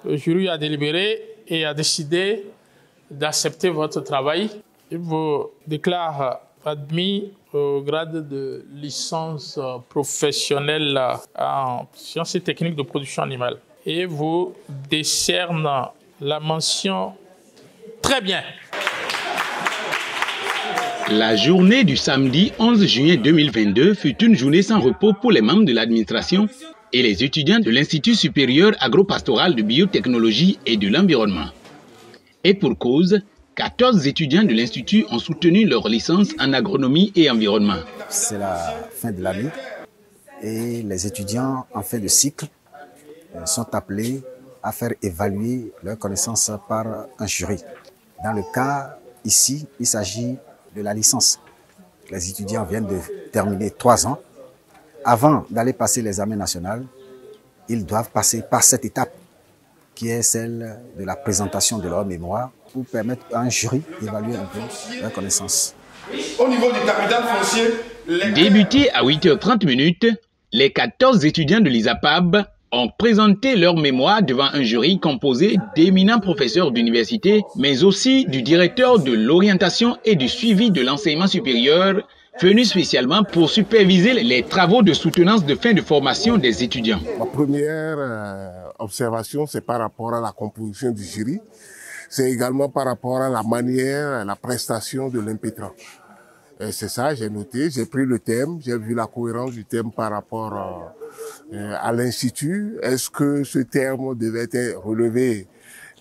Le jury a délibéré et a décidé d'accepter votre travail. Il vous déclare admis au grade de licence professionnelle en sciences et techniques de production animale et vous décerne la mention très bien. La journée du samedi 11 juillet 2022 fut une journée sans repos pour les membres de l'administration et les étudiants de l'Institut supérieur agropastoral de biotechnologie et de l'environnement. Et pour cause, 14 étudiants de l'Institut ont soutenu leur licence en agronomie et environnement. C'est la fin de l'année et les étudiants en fin de cycle sont appelés à faire évaluer leurs connaissances par un jury. Dans le cas ici, il s'agit de la licence. Les étudiants viennent de terminer 3 ans. Avant d'aller passer l'examen national, ils doivent passer par cette étape qui est celle de la présentation de leur mémoire pour permettre à un jury d'évaluer un peu leurs connaissances. Au niveau du capital foncier, Débuté à 8h30, les 14 étudiants de l'ISAPAB ont présenté leur mémoire devant un jury composé d'éminents professeurs d'université, mais aussi du directeur de l'orientation et du suivi de l'enseignement supérieur, venu spécialement pour superviser les travaux de soutenance de fin de formation des étudiants. Ma première observation, c'est par rapport à la composition du jury. C'est également par rapport à la manière, la prestation de l'impétrant. C'est ça, j'ai noté, j'ai pris le thème, j'ai vu la cohérence du thème par rapport à l'Institut. Est-ce que ce terme devait être relevé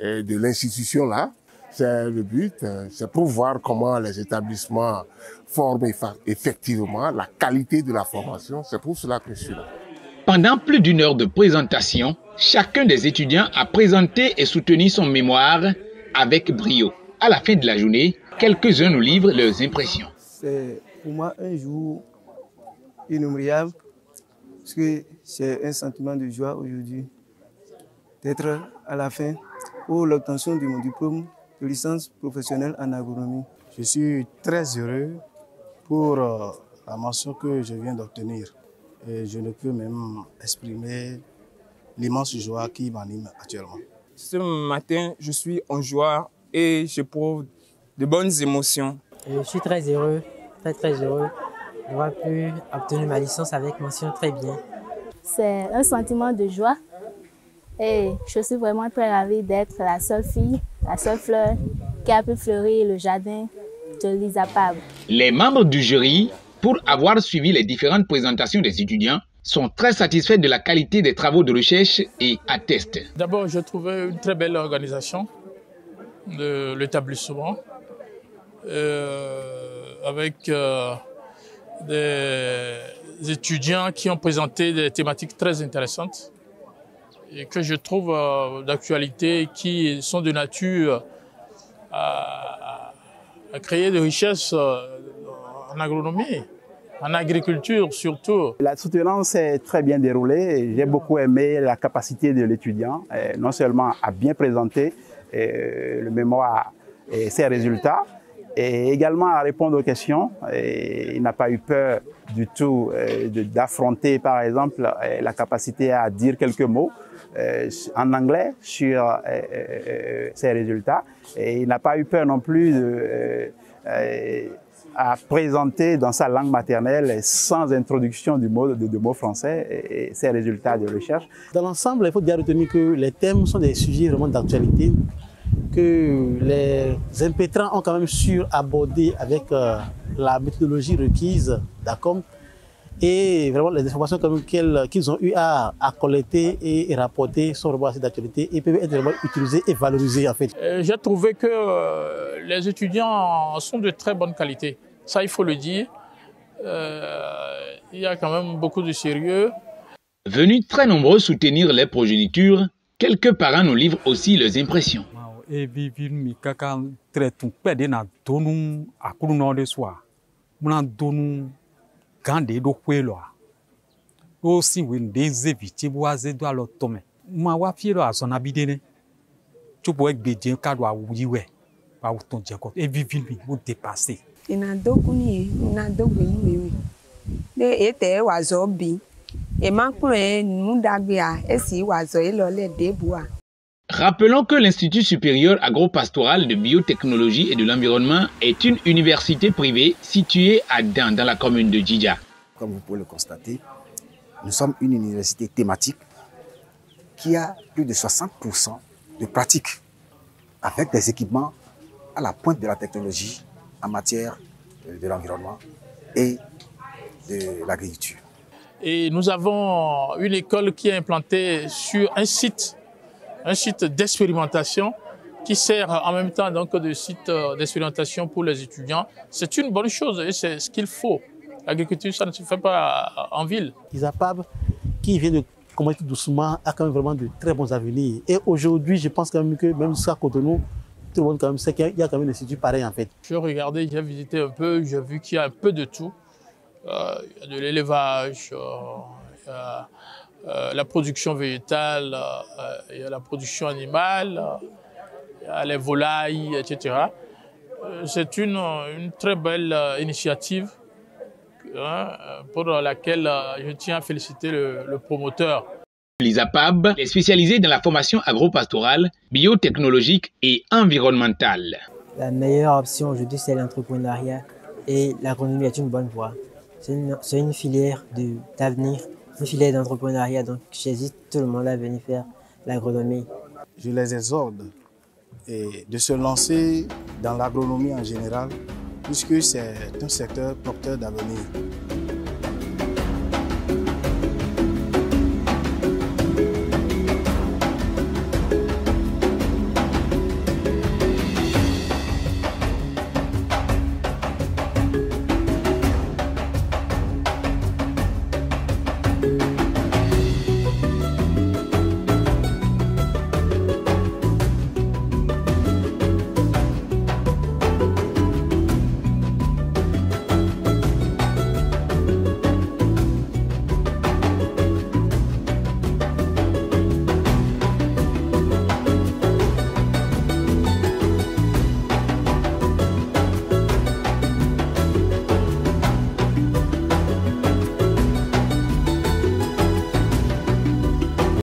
de l'institution-là? C'est le but, c'est pour voir comment les établissements forment effectivement la qualité de la formation. C'est pour cela que je suis là. Pendant plus d'une heure de présentation, chacun des étudiants a présenté et soutenu son mémoire avec brio. À la fin de la journée, quelques-uns nous livrent leurs impressions. C'est pour moi un jour inoubliable parce que c'est un sentiment de joie aujourd'hui d'être à la fin pour l'obtention de mon diplôme de licence professionnelle en agronomie. Je suis très heureux pour la mention que je viens d'obtenir et je ne peux même exprimer l'immense joie qui m'anime actuellement. Ce matin, je suis en joie et j'éprouve de bonnes émotions. Je suis très heureux d'avoir pu obtenir ma licence avec mention très bien. C'est un sentiment de joie et je suis vraiment très ravie d'être la seule fille, la seule fleur qui a pu fleurir le jardin de l'ISAPAB. Les membres du jury, pour avoir suivi les différentes présentations des étudiants, sont très satisfaits de la qualité des travaux de recherche et attestent. D'abord, j'ai trouvé une très belle organisation de l'établissement. Avec des étudiants qui ont présenté des thématiques très intéressantes et que je trouve d'actualité et qui sont de nature à créer des richesses en agronomie, en agriculture surtout. La soutenance s'est très bien déroulée. J'ai beaucoup aimé la capacité de l'étudiant, non seulement à bien présenter le mémoire et ses résultats, et également à répondre aux questions. Et il n'a pas eu peur du tout d'affronter, par exemple, la capacité à dire quelques mots en anglais sur ses résultats. Et il n'a pas eu peur non plus à présenter dans sa langue maternelle, sans introduction de mots français, ses résultats de recherche. Dans l'ensemble, il faut bien retenir que les thèmes sont des sujets vraiment d'actualité, que les impétrants ont quand même su aborder avec la méthodologie requise d'ACOM et vraiment les informations qu'ils ont eu à collecter et rapporter sont vraiment assez d'actualité et peuvent être vraiment utilisées et valorisées en fait. J'ai trouvé que les étudiants sont de très bonne qualité, ça il faut le dire. Il y a quand même beaucoup de sérieux. Venus très nombreux soutenir les progénitures, quelques parents nous livrent aussi leurs impressions. Rappelons que l'Institut supérieur agro-pastoral de biotechnologie et de l'environnement est une université privée située à Dan, dans la commune de Djidja. Comme vous pouvez le constater, nous sommes une université thématique qui a plus de 60% de pratiques, avec des équipements à la pointe de la technologie en matière de l'environnement et de l'agriculture. Et nous avons une école qui est implantée sur un site d'expérimentation qui sert en même temps donc de site d'expérimentation pour les étudiants. C'est une bonne chose et c'est ce qu'il faut. L'agriculture, ça ne se fait pas en ville. L'ISAPAB, qui vient de commencer doucement, a quand même vraiment de très bons avenirs. Et aujourd'hui, je pense quand même que même jusqu'à Cotonou, tout le monde quand même sait qu'il y a quand même un institut pareil en fait. J'ai regardé, j'ai visité un peu, j'ai vu qu'il y a un peu de tout. Il y a de l'élevage, la production végétale, il y a la production animale, il y a les volailles, etc. C'est une très belle initiative pour laquelle je tiens à féliciter le promoteur. L'ISAPAB est spécialisée dans la formation agro-pastorale, biotechnologique et environnementale. La meilleure option aujourd'hui, c'est l'entrepreneuriat et l'agronomie est une bonne voie. C'est une filière d'avenir, une filière d'entrepreneuriat. Donc, j'hésite tout le monde à venir faire l'agronomie. Je les exhorte de se lancer dans l'agronomie en général, puisque c'est un secteur porteur d'avenir.